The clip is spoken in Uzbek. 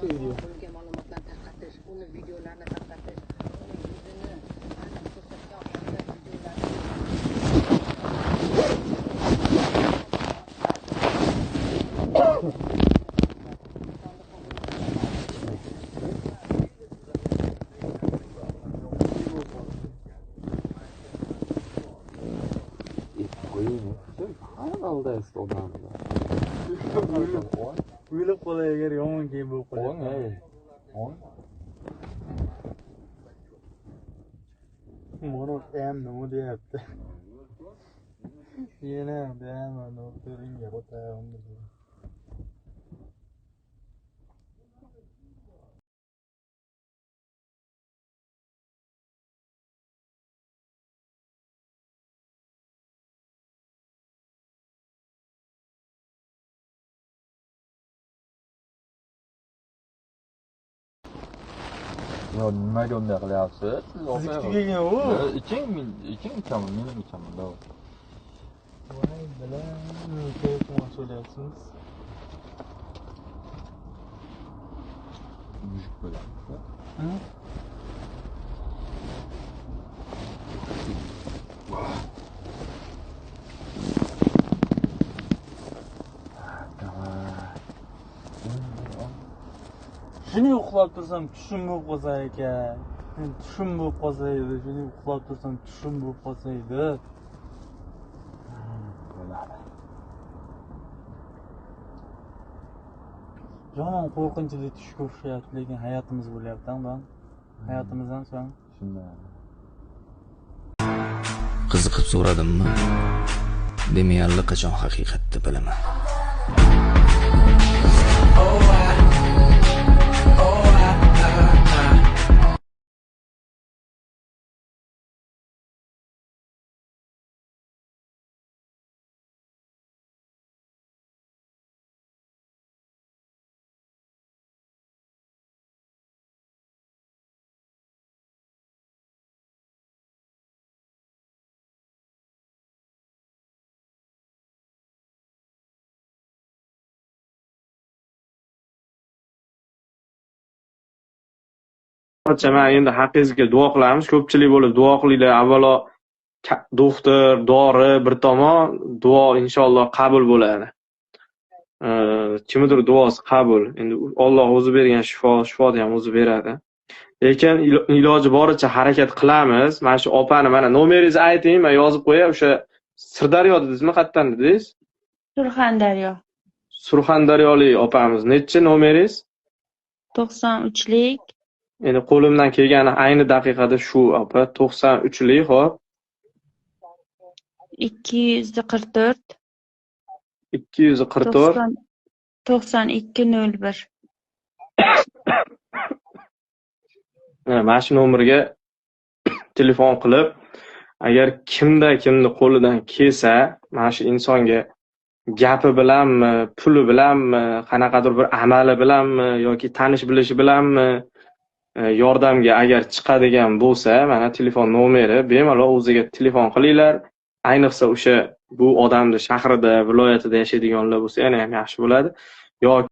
video. Bunga ma'lumotlar tarqatish, uni videolarni tarqatish, uning yuzini aniq ko'rsatgan O'ylab qolay agar yomon keyin bo'lib qoladi. Mono ham nima deyapti? Yana beaman doktoringa o'tayapman. Yo, nimaga unday qilyapsiz? Sizniki tugagan u. Iching ichaman, men ichaman, davlat. Voy, bilan telefon so'rayapsiz. Mujik bo'lyapti. Ha? Shuni uxlab tursam tushim bo'lib qolsa ekan. Tushim bo'lib qolsa edi, shuni uxlab tursam tushim bo'lib qolsa edi. Bo'ladi. Yomon qo'rqinchli tushga o'xshayapti, lekin hayotimiz bo'lyapti-da. Hayotimizdan so'ng Shunday. Qiziqib so'radimmi? Demayalli qachon haqiqatni bilaman. Men endi haqqingizga duo qilamiz. Ko'pchilik bo'lib duo qilinglar. Avvalo doktor, dori bir tomon, duo inshaalloh qabul bo'ladi. Kimdir duosi qabul. Endi Alloh o'zi bergan shifoni ham o'zi beradi. Lekin iloji boricha harakat qilamiz. Mana shu opani mana nomeringizni ayting, men yozib qo'yay. O'sha Sirdaryo dedingizmi, qayerdan dedingiz? Surxondaryo. Surxondaryolik opamiz. Necha nomeringiz? 93lik. Endi qo'limdan kelgani ayni daqiqada shu opa 93lik, xo'p. 244 244 9201. Mana shu nomerga telefon qilib, agar kimni qo'lidan kelsa, mana shu insonga gapi bilanmi, puli bilanmi, qanaqadir bir amali bilanmi yoki tanish bilishi bilanmi yordamga agar chiqadigan bo'lsa, mana telefon nomeri, bemalol o'ziga telefon qilinglar. Ayniqsa o'sha bu odamning shahrida, viloyatida yashaydiganlar bo'lsa, yana ham yaxshi bo'ladi. Yoki